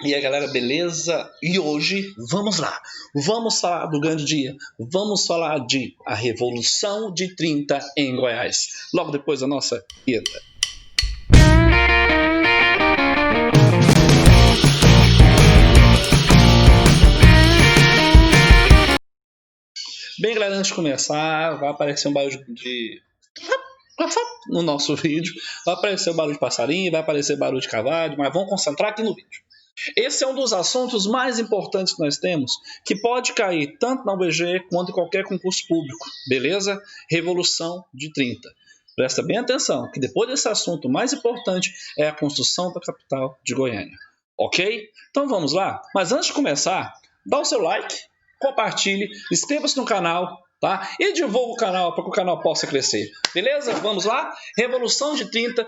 E aí galera, beleza? E hoje, vamos lá, vamos falar do grande dia, vamos falar de a Revolução de 30 em Goiás, logo depois da nossa vinheta. Bem galera, antes de começar, vai aparecer um barulho de... no nosso vídeo, vai aparecer o barulho de passarinho, vai aparecer barulho de cavalo, mas vamos concentrar aqui no vídeo. Esse é um dos assuntos mais importantes que nós temos, que pode cair tanto na UBG quanto em qualquer concurso público, beleza? Revolução de 30. Presta bem atenção, que depois desse assunto, o mais importante é a construção da capital de Goiânia, ok? Então vamos lá? Mas antes de começar, dá o seu like, compartilhe, inscreva-se no canal, tá? E divulga o canal para que o canal possa crescer. Beleza? Vamos lá? Revolução de 30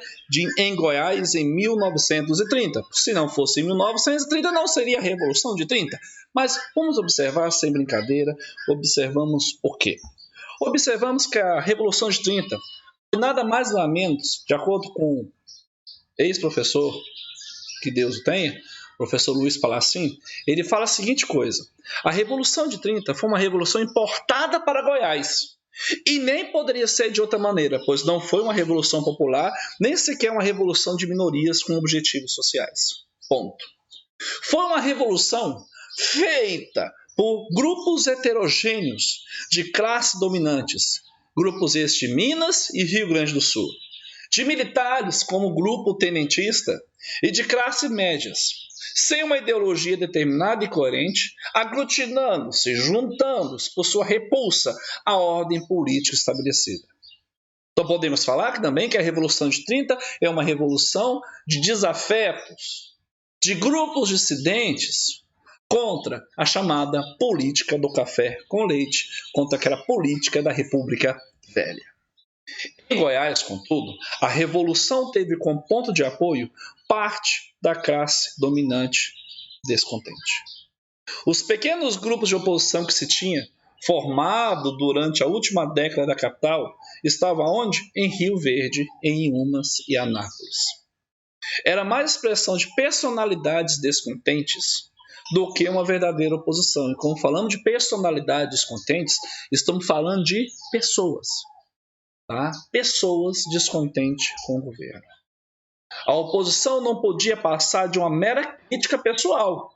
em Goiás em 1930. Se não fosse em 1930, não seria a Revolução de 30. Mas vamos observar sem brincadeira. Observamos o quê? Observamos que a Revolução de 30 foi nada mais ou menos, de acordo com o ex-professor, que Deus o tenha, professor Luiz Palacin, ele fala a seguinte coisa: a Revolução de 30 foi uma revolução importada para Goiás. E nem poderia ser de outra maneira, pois não foi uma revolução popular, nem sequer uma revolução de minorias com objetivos sociais. Ponto. Foi uma revolução feita por grupos heterogêneos de classes dominantes, grupos estes de Minas e Rio Grande do Sul, de militares como o grupo tenentista e de classes médias, sem uma ideologia determinada e coerente, aglutinando-se, juntando-se por sua repulsa à ordem política estabelecida. Então podemos falar também que a Revolução de 30 é uma revolução de desafetos, de grupos dissidentes contra a chamada política do café com leite, contra aquela política da República Velha. Em Goiás, contudo, a revolução teve como ponto de apoio parte da classe dominante descontente. Os pequenos grupos de oposição que se tinha formado durante a última década da capital estavam onde? Em Rio Verde, em Inhumas e Anápolis. Era mais expressão de personalidades descontentes do que uma verdadeira oposição. E como falamos de personalidades descontentes, estamos falando de pessoas. Tá? Pessoas descontentes com o governo. A oposição não podia passar de uma mera crítica pessoal,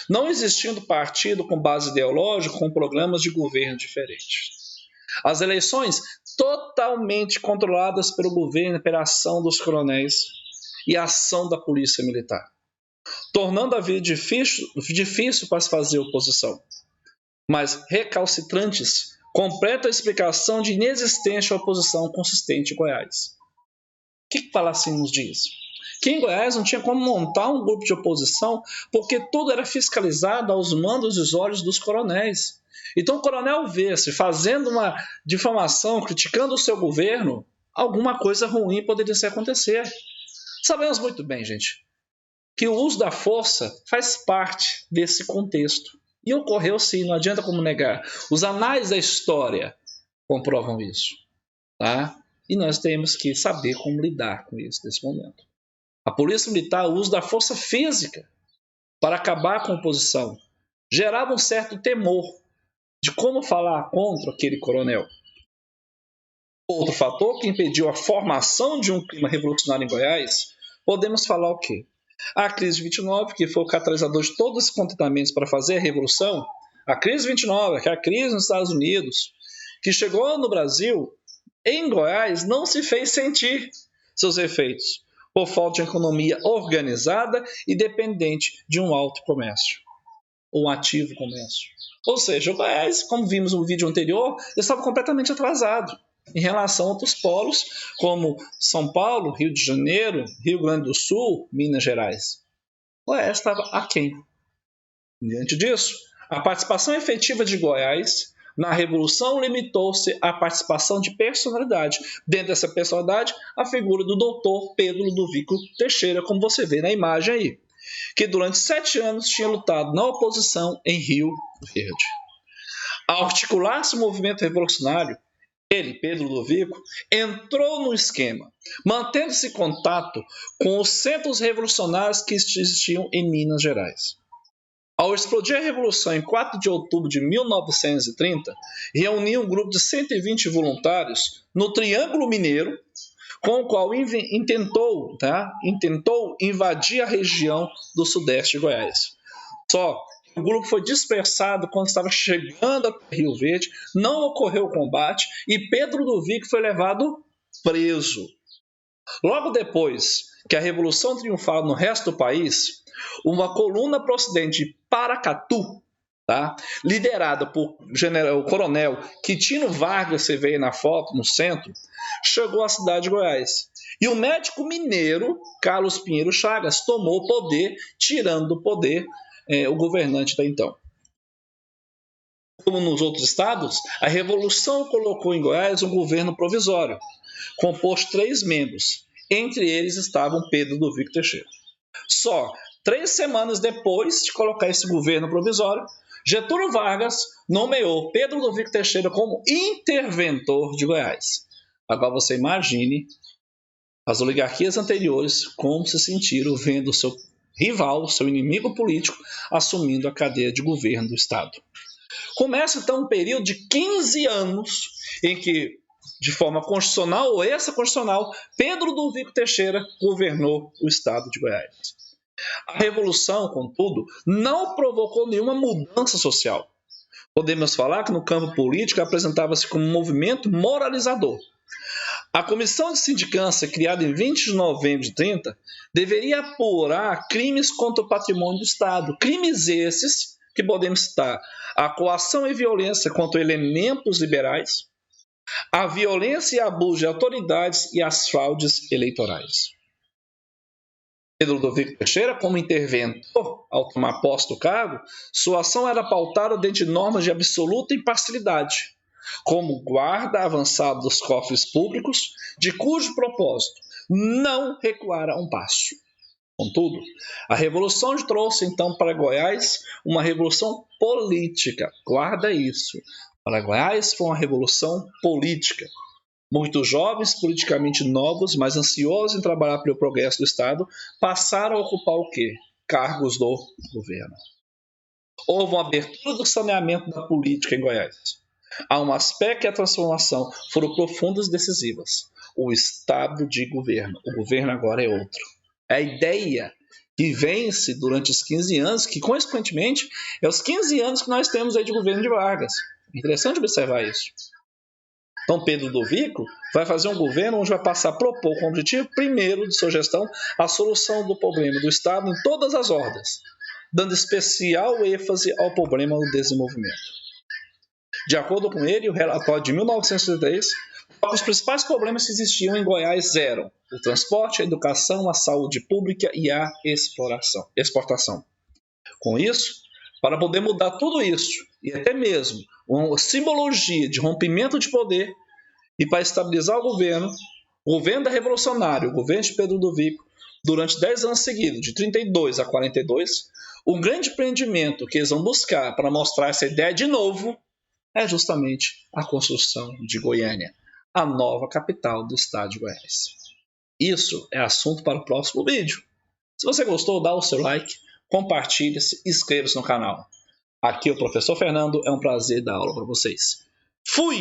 não existindo partido com base ideológica com programas de governo diferentes. As eleições totalmente controladas pelo governo e pela ação dos coronéis e a ação da polícia militar, tornando a vida difícil para se fazer oposição. Mas recalcitrantes completa a explicação de inexistência à oposição consistente em Goiás. O que Palacin nos diz? Que em Goiás não tinha como montar um grupo de oposição porque tudo era fiscalizado aos mandos e olhos dos coronéis. Então o coronel vê-se fazendo uma difamação, criticando o seu governo, alguma coisa ruim poderia acontecer. Sabemos muito bem, gente, que o uso da força faz parte desse contexto. E ocorreu sim, não adianta como negar. Os anais da história comprovam isso. Tá? E nós temos que saber como lidar com isso nesse momento. A polícia militar, o uso da força física para acabar com a oposição, gerava um certo temor de como falar contra aquele coronel. Outro fator que impediu a formação de um clima revolucionário em Goiás, podemos falar o quê? A crise de 29, que foi o catalisador de todos esses contentamentos para fazer a revolução, a crise de 29, que é a crise nos Estados Unidos, que chegou no Brasil, em Goiás, não se fez sentir seus efeitos, por falta de economia organizada e dependente de um alto comércio, ou um ativo comércio. Ou seja, o Goiás, como vimos no vídeo anterior, estava completamente atrasado em relação a outros polos, como São Paulo, Rio de Janeiro, Rio Grande do Sul, Minas Gerais. O Goiás estava aquém. Diante disso, a participação efetiva de Goiás na Revolução limitou-se à participação de personalidade. Dentro dessa personalidade, a figura do doutor Pedro Ludovico Teixeira, como você vê na imagem aí, que durante 7 anos tinha lutado na oposição em Rio Verde. Ao articular-se o movimento revolucionário, Ele, Pedro Ludovico, entrou no esquema, mantendo-se em contato com os centros revolucionários que existiam em Minas Gerais. Ao explodir a Revolução em 4 de outubro de 1930, reuniu um grupo de 120 voluntários no Triângulo Mineiro, com o qual intentou invadir a região do sudeste de Goiás. Só que o grupo foi dispersado quando estava chegando até Rio Verde, não ocorreu o combate e Pedro Ludovico foi levado preso. Logo depois que a Revolução triunfava no resto do país, uma coluna procedente de Paracatu, liderada por o coronel Quitino Vargas, você vê aí na foto, no centro, chegou à cidade de Goiás. E o médico mineiro, Carlos Pinheiro Chagas, tomou o poder, tirando do poder o governante da então. Como nos outros estados, a Revolução colocou em Goiás um governo provisório, composto de 3 membros. Entre eles estavam Pedro Ludovico Teixeira. Só 3 semanas depois de colocar esse governo provisório, Getúlio Vargas nomeou Pedro Ludovico Teixeira como interventor de Goiás. Agora você imagine as oligarquias anteriores como se sentiram vendo o seu rival, seu inimigo político, assumindo a cadeia de governo do Estado. Começa então um período de 15 anos em que, de forma constitucional ou extraconstitucional, Pedro Ludovico Teixeira governou o Estado de Goiás. A Revolução, contudo, não provocou nenhuma mudança social. Podemos falar que no campo político apresentava-se como um movimento moralizador. A Comissão de Sindicância, criada em 20 de novembro de 30, deveria apurar crimes contra o patrimônio do Estado. Crimes esses que podemos citar: a coação e violência contra elementos liberais, a violência e abuso de autoridades e as fraudes eleitorais. Pedro Ludovico Teixeira, como interventor ao tomar posse do cargo, sua ação era pautada dentro de normas de absoluta imparcialidade, como guarda avançada dos cofres públicos, de cujo propósito não recuar a um passo. Contudo, a Revolução trouxe então para Goiás uma revolução política. Guarda isso. Para Goiás foi uma revolução política. Muitos jovens, politicamente novos, mas ansiosos em trabalhar pelo progresso do Estado, passaram a ocupar o quê? Cargos do governo. Houve uma abertura do saneamento da política em Goiás. Há um aspecto que a transformação foram profundas e decisivas. O estado de governo. O governo agora é outro. A ideia que vence durante os 15 anos, que consequentemente é os 15 anos que nós temos aí de governo de Vargas. É interessante observar isso. Então Pedro Ludovico vai fazer um governo onde vai passar a propor como objetivo primeiro de sua gestão a solução do problema do Estado em todas as ordens, dando especial ênfase ao problema do desenvolvimento. De acordo com ele, o relatório de 1933, os principais problemas que existiam em Goiás eram o transporte, a educação, a saúde pública e a exportação. Com isso, para poder mudar tudo isso, e até mesmo uma simbologia de rompimento de poder, e para estabilizar o governo da Revolucionária, o governo de Pedro Ludovico, durante 10 anos seguidos, de 32 a 42, o grande empreendimento que eles vão buscar para mostrar essa ideia de novo é justamente a construção de Goiânia, a nova capital do estado de Goiás. Isso é assunto para o próximo vídeo. Se você gostou, dá o seu like, compartilhe-se e inscreva-se no canal. Aqui é o professor Fernando, é um prazer dar aula para vocês. Fui!